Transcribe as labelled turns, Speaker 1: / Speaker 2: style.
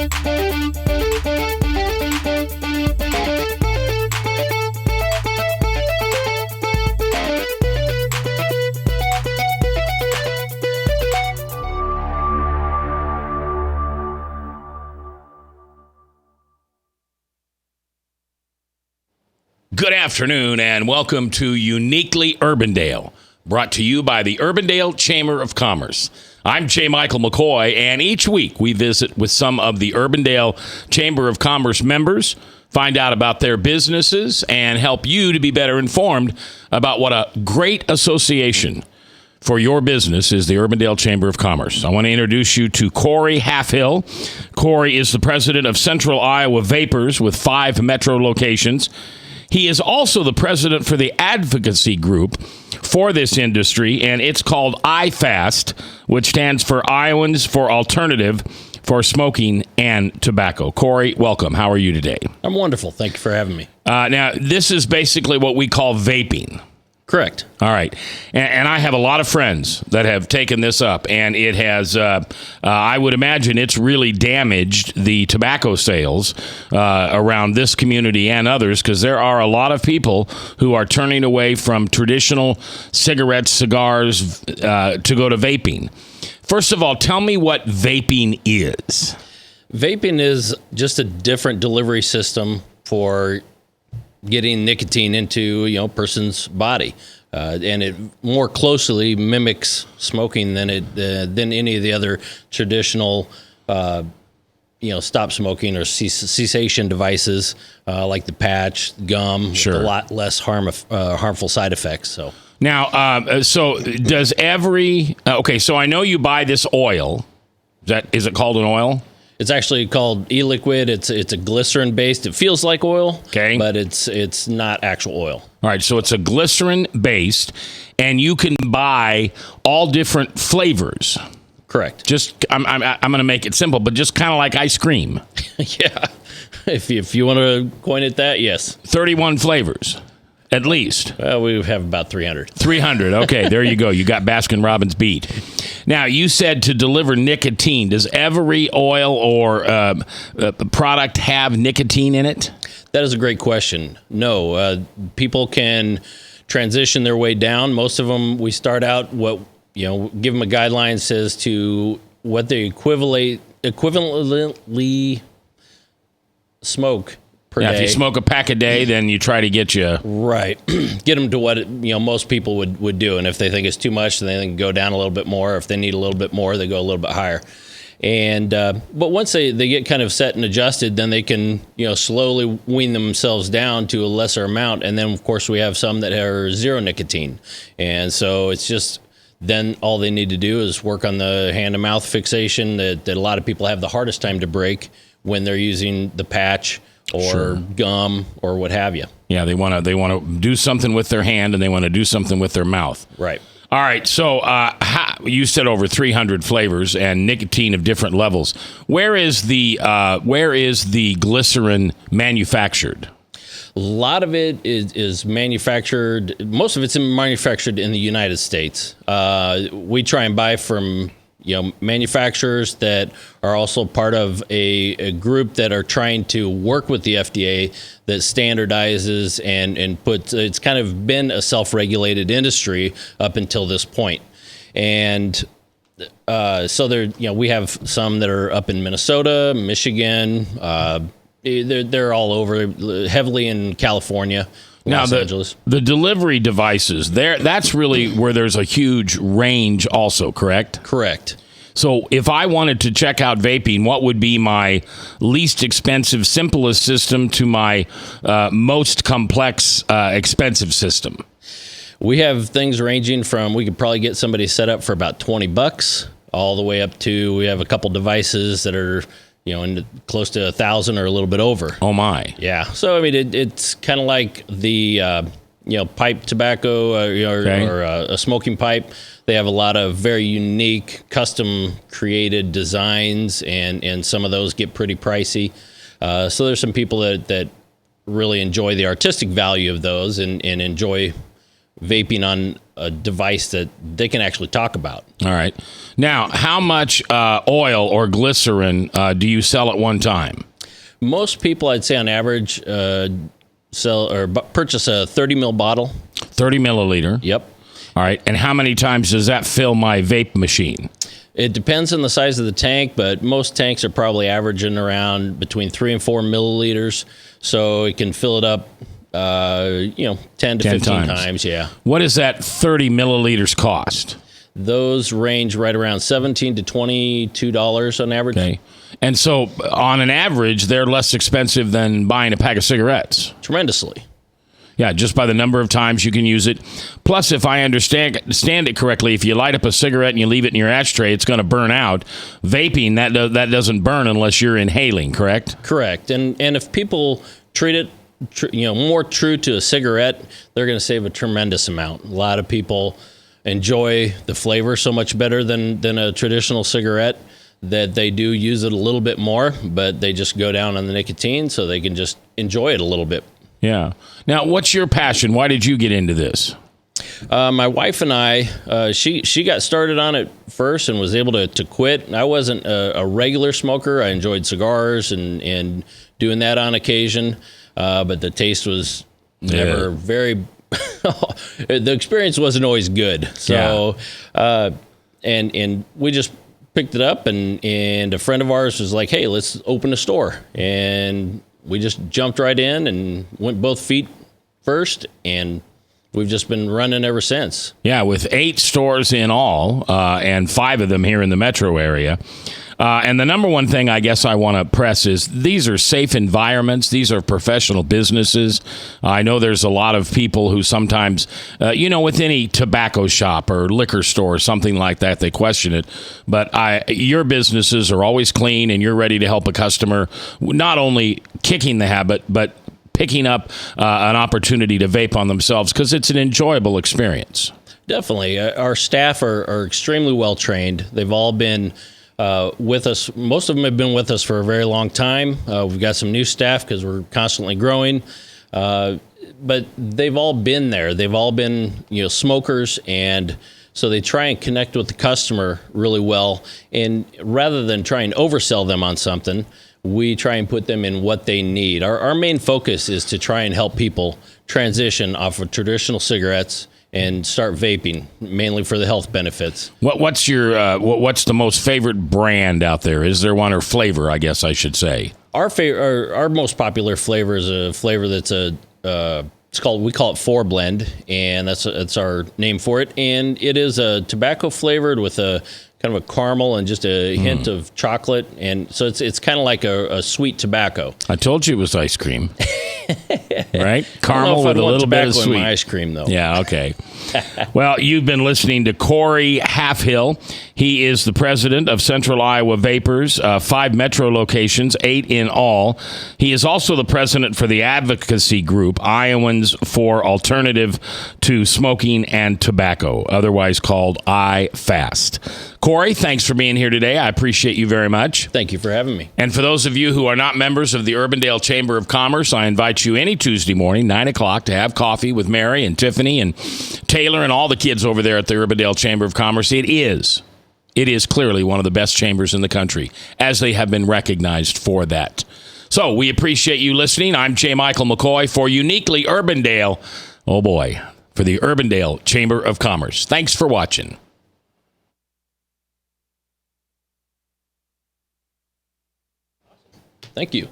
Speaker 1: Good afternoon and welcome to Uniquely Urbandale, brought to you by the Urbandale Chamber of Commerce. I'm J. Michael McCoy, and each week we visit with some of the Urbandale Chamber of Commerce members, find out about their businesses, and help you to be better informed about what a great association for your business is the Urbandale Chamber of Commerce. I want to introduce you to Corey Halfhill. Corey is the president of Central Iowa Vapors with 5 metro locations. He is also the president for the advocacy group for this industry, and it's called iFast, which stands for Iowans for Alternative for Smoking and Tobacco. Corey, welcome. How are you today?
Speaker 2: I'm wonderful. Thank you for having me.
Speaker 1: Now, this is basically what we call vaping.
Speaker 2: Correct.
Speaker 1: All right. And I have a lot of friends that have taken this up, and it has, I would imagine it's really damaged the tobacco sales around this community and others, because there are a lot of people who are turning away from traditional cigarettes, cigars, to go to vaping. First of all, tell me what vaping is.
Speaker 2: Vaping is just a different delivery system for getting nicotine into a person's body, and it more closely mimics smoking than any of the other traditional stop smoking or cessation devices like the patch, gum.
Speaker 1: Sure.
Speaker 2: With a lot less harmful side effects. So
Speaker 1: now, so does every so I know you buy this oil. Is it called an oil?
Speaker 2: It's actually called e-liquid. It's a glycerin based. It feels like oil,
Speaker 1: okay,
Speaker 2: but it's not actual oil.
Speaker 1: All right, so it's a glycerin based, and you can buy all different flavors.
Speaker 2: Correct.
Speaker 1: Just I'm going to make it simple, but just kind of like ice cream.
Speaker 2: Yeah, if you want to coin it that, yes.
Speaker 1: 31 flavors. At least.
Speaker 2: We have about 300.
Speaker 1: 300. Okay, there you go. You got Baskin-Robbins beat. Now, you said to deliver nicotine. Does every oil or product have nicotine in it?
Speaker 2: That is a great question. No. People can transition their way down. Most of them, we start out, give them a guideline says to what they equivalently smoke per day.
Speaker 1: If you smoke a pack a day, then you try to get you...
Speaker 2: Right. Get them to what most people would do. And if they think it's too much, then they can go down a little bit more. If they need a little bit more, they go a little bit higher. And but once they get kind of set and adjusted, then they can slowly wean themselves down to a lesser amount. And then, of course, we have some that are zero nicotine. And so it's just... Then all they need to do is work on the hand-to-mouth fixation that a lot of people have the hardest time to break when they're using the patch or gum or what have you.
Speaker 1: Yeah, they want to do something with their hand, and they want to do something with their mouth.
Speaker 2: Right.
Speaker 1: All right. So you said over 300 flavors and nicotine of different levels. Where is the glycerin manufactured?
Speaker 2: A lot of it is manufactured. Most of it's manufactured in the United States. We try and buy from manufacturers that are also part of a group that are trying to work with the FDA that standardizes and puts. It's kind of been a self-regulated industry up until this point, and so there. We have some that are up in Minnesota, Michigan. They're all over, heavily in California, Los Angeles. The
Speaker 1: delivery devices, that's really where there's a huge range also, correct?
Speaker 2: Correct.
Speaker 1: So if I wanted to check out vaping, what would be my least expensive, simplest system to my most complex, expensive system?
Speaker 2: We have things ranging from, we could probably get somebody set up for about $20 all the way up to, we have a couple devices that are in close to 1,000 or a little bit over.
Speaker 1: Oh my!
Speaker 2: Yeah. So I mean, it's kind of like the pipe tobacco or a smoking pipe. They have a lot of very unique, custom created designs, and some of those get pretty pricey. So there's some people that really enjoy the artistic value of those and enjoy vaping on a device that they can actually talk about.
Speaker 1: All right. Now, how much oil or glycerin do you sell at one time?
Speaker 2: Most people, I'd say on average, sell or purchase a 30 ml bottle.
Speaker 1: 30 milliliter.
Speaker 2: Yep.
Speaker 1: All right. And how many times does that fill my vape machine?
Speaker 2: It depends on the size of the tank, but most tanks are probably averaging around between 3 and 4 milliliters. So it can fill it up, 10 to 15 times. Yeah.
Speaker 1: What does that 30 milliliters cost?
Speaker 2: Those range right around $17 to $22 on average.
Speaker 1: Okay. And so on an average, they're less expensive than buying a pack of cigarettes.
Speaker 2: Tremendously.
Speaker 1: Yeah, just by the number of times you can use it. Plus, if I understand it correctly, if you light up a cigarette and you leave it in your ashtray, it's going to burn out. Vaping, that doesn't burn unless you're inhaling, correct?
Speaker 2: Correct. And if people treat it, more true to a cigarette, they're going to save a tremendous amount. A lot of people enjoy the flavor so much better than a traditional cigarette that they do use it a little bit more, but they just go down on the nicotine so they can just enjoy it a little bit.
Speaker 1: Yeah. Now, what's your passion? Why did you get into this?
Speaker 2: My wife and I, she got started on it first and was able to quit. I wasn't a regular smoker. I enjoyed cigars and doing that on occasion, but the taste was never very. The experience wasn't always good. So, and we just picked it up, and a friend of ours was like, "Hey, let's open a store," and we just jumped right in and went both feet first, and we've just been running ever since.
Speaker 1: Yeah, with 8 stores in all, and 5 of them here in the metro area. And the number one thing I guess I want to press is these are safe environments. These are professional businesses. I know there's a lot of people who sometimes, with any tobacco shop or liquor store or something like that, they question it. But your businesses are always clean, and you're ready to help a customer, not only kicking the habit, but picking up an opportunity to vape on themselves because it's an enjoyable experience.
Speaker 2: Definitely. Our staff are extremely well trained. They've all been with us. Most of them have been with us for a very long time. We've got some new staff because we're constantly growing. But they've all been there. They've all been, smokers, and so they try and connect with the customer really well. And rather than try and oversell them on something, we try and put them in what they need. Our main focus is to try and help people transition off of traditional cigarettes and start vaping, mainly for the health benefits.
Speaker 1: What's the most favorite brand out there? Is there one, or flavor, I guess I should say?
Speaker 2: Our most popular flavor is a flavor that's we call it 4Blend, and that's our name for it. And it is a tobacco flavored with a kind of a caramel and just a hint of chocolate, and so it's kind of like a sweet tobacco.
Speaker 1: I told you it was ice cream, right? Caramel with a little bit of sweet.
Speaker 2: In my ice cream, though.
Speaker 1: Yeah, okay. Well, you've been listening to Corey Halfhill. He is the president of Central Iowa Vapors, 5 metro locations, 8 in all. He is also the president for the advocacy group, Iowans for Alternative to Smoking and Tobacco, otherwise called iFast. Corey, thanks for being here today. I appreciate you very much.
Speaker 2: Thank you for having me.
Speaker 1: And for those of you who are not members of the Urbandale Chamber of Commerce, I invite you any Tuesday morning, 9 o'clock, to have coffee with Mary and Tiffany and Taylor and all the kids over there at the Urbandale Chamber of Commerce. It is clearly one of the best chambers in the country, as they have been recognized for that. So we appreciate you listening. I'm J. Michael McCoy for Uniquely Urbandale. Oh boy, for the Urbandale Chamber of Commerce. Thanks for watching.
Speaker 2: Thank you.